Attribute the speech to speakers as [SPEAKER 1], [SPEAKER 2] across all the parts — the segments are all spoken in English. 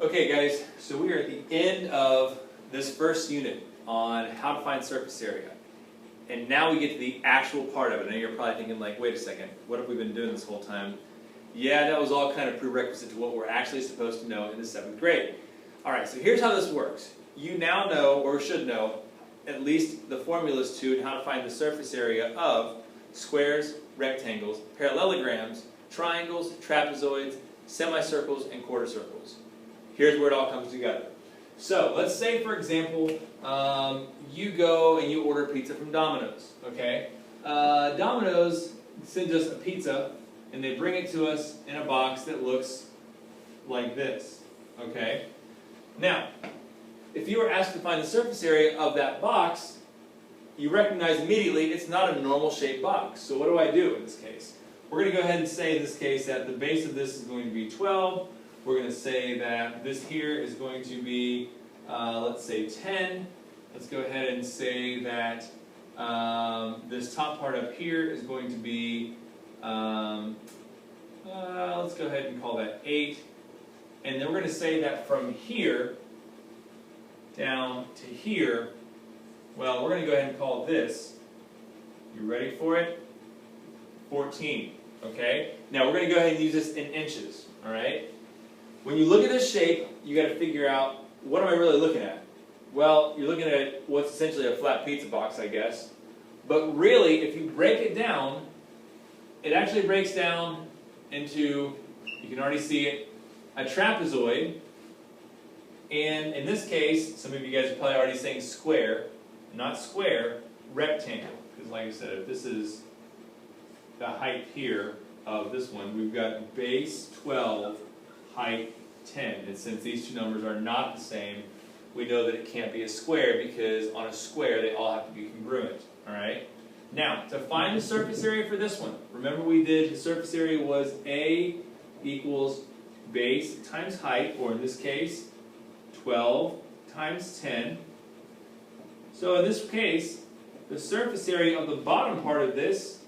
[SPEAKER 1] Okay guys, so we are at the end of this first unit on how to find surface area. And now we get to the actual part of it. I know you're probably thinking like, wait a second, what have we been doing this whole time? Yeah, that was all kind of prerequisite to what we're actually supposed to know in the 7th grade. Alright, so here's how this works. You now know, or should know, at least the formulas to and how to find the surface area of squares, rectangles, parallelograms, triangles, trapezoids, semicircles, and quarter circles. Here's where it all comes together. So let's say, for example, you go and you order pizza from Domino's. Okay, Domino's sends us a pizza, and they bring it to us in a box that looks like this. Okay, now if you were asked to find the surface area of that box, you recognize immediately it's not a normal shaped box. So what do I do in this case? We're going to go ahead and say in this case that the base of this is going to be 12. We're going to say that this here is going to be, let's say 10. Let's go ahead and say that this top part up here is going to be, let's go ahead and call that 8. And then we're going to say that from here down to here, well, we're going to go ahead and call this, you ready for it? 14. Okay? Now we're going to go ahead and use this in inches. Alright? When you look at this shape, you got to figure out, what am I really looking at? Well, you're looking at what's essentially a flat pizza box, I guess. But really, if you break it down, it actually breaks down into, you can already see it, a trapezoid. And in this case, some of you guys are probably already saying square, not square, rectangle. Because like I said, if this is the height here of this one, we've got base 12, height 10. And since these two numbers are not the same, we know that it can't be a square because on a square they all have to be congruent. Alright? Now, to find the surface area for this one, remember we did the surface area was A equals base times height, or in this case, 12 times 10. So in this case, the surface area of the bottom part of this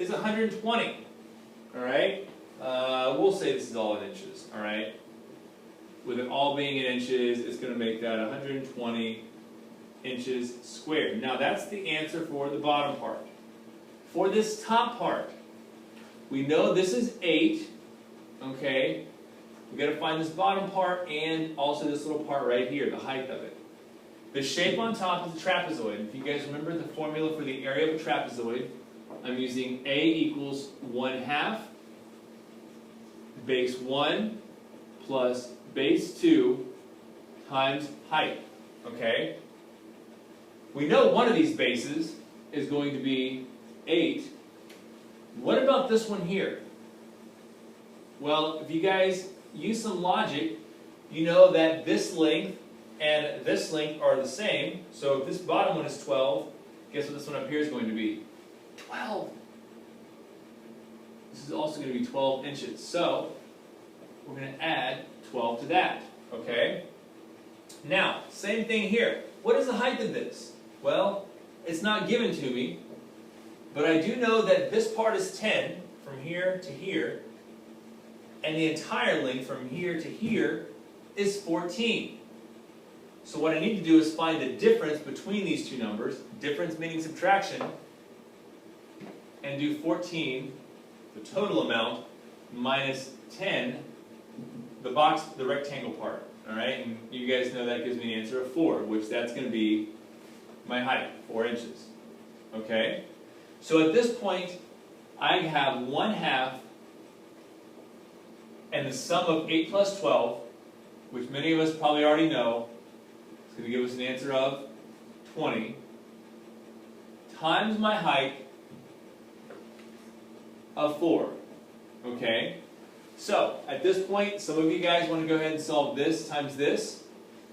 [SPEAKER 1] is 120. Alright? We'll say this is all in inches. Alright? With it all being in inches, it's going to make that 120 inches squared. Now that's the answer for the bottom part. For this top part, we know this is 8. Okay? We've got to find this bottom part and also this little part right here, the height of it. The shape on top is a trapezoid. If you guys remember the formula for the area of a trapezoid, I'm using A equals 1/2 base 1 plus base 2 times height. Okay? We know one of these bases is going to be 8. What about this one here? Well, if you guys use some logic, you know that this length and this length are the same. So if this bottom one is 12, guess what this one up here is going to be? 12. This is also going to be 12 inches. So we're going to add 12 to that. Okay? Now, same thing here. What is the height of this? Well, it's not given to me, but I do know that this part is 10 from here to here, and the entire length from here to here is 14. So what I need to do is find the difference between these two numbers, difference meaning subtraction, and do 14, the total amount, minus 10, the box, the rectangle part. Alright, and you guys know that gives me an answer of 4, which that's going to be my height, 4 inches. Okay? So at this point, I have 1/2, and the sum of 8 plus 12, which many of us probably already know, is going to give us an answer of 20, times my height of 4. Okay? So, at this point, some of you guys want to go ahead and solve this times this.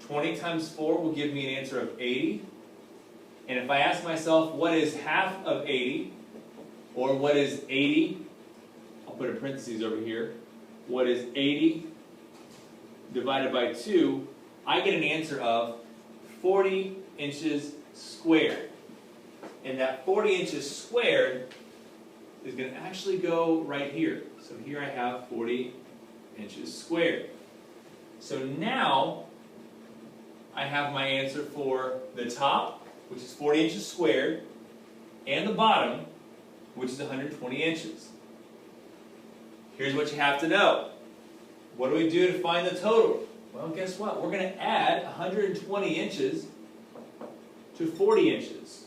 [SPEAKER 1] 20 times 4 will give me an answer of 80. And if I ask myself, what is half of 80? Or what is 80? I'll put in parentheses over here. What is 80 divided by 2? I get an answer of 40 inches squared. And that 40 inches squared is going to actually go right here. So here I have 40 inches squared. So now I have my answer for the top, which is 40 inches squared, and the bottom, which is 120 inches. Here's what you have to know. What do we do to find the total? Well, guess what? We're going to add 120 inches to 40 inches.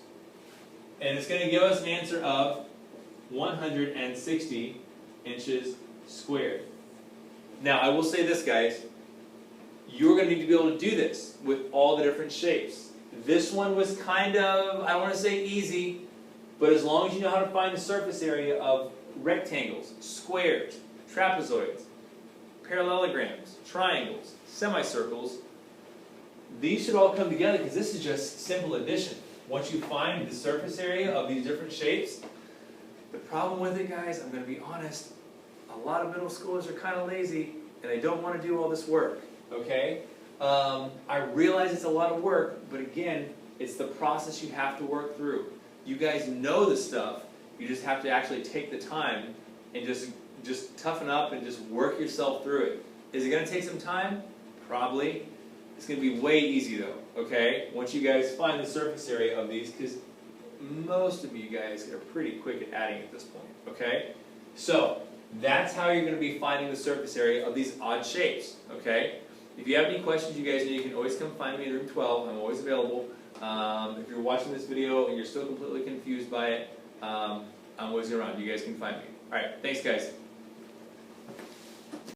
[SPEAKER 1] And it's going to give us an answer of 160 inches squared. Now, I will say this, guys. You're going to need to be able to do this with all the different shapes. This one was kind of, I don't want to say easy, but as long as you know how to find the surface area of rectangles, squares, trapezoids, parallelograms, triangles, semicircles, these should all come together because this is just simple addition. Once you find the surface area of these different shapes, the problem with it, guys, I'm going to be honest, a lot of middle schoolers are kind of lazy and they don't want to do all this work, okay? I realize it's a lot of work, but again, it's the process you have to work through. You guys know the stuff, you just have to actually take the time and just toughen up and just work yourself through it. Is it going to take some time? Probably. It's going to be way easy though, okay? Once you guys find the surface area of these, because most of you guys are pretty quick at adding at this point, okay? So, that's how you're going to be finding the surface area of these odd shapes, okay? If you have any questions, you guys know you can always come find me in room 12. I'm always available. If you're watching this video and you're still completely confused by it, I'm always around. You guys can find me. Alright, thanks guys.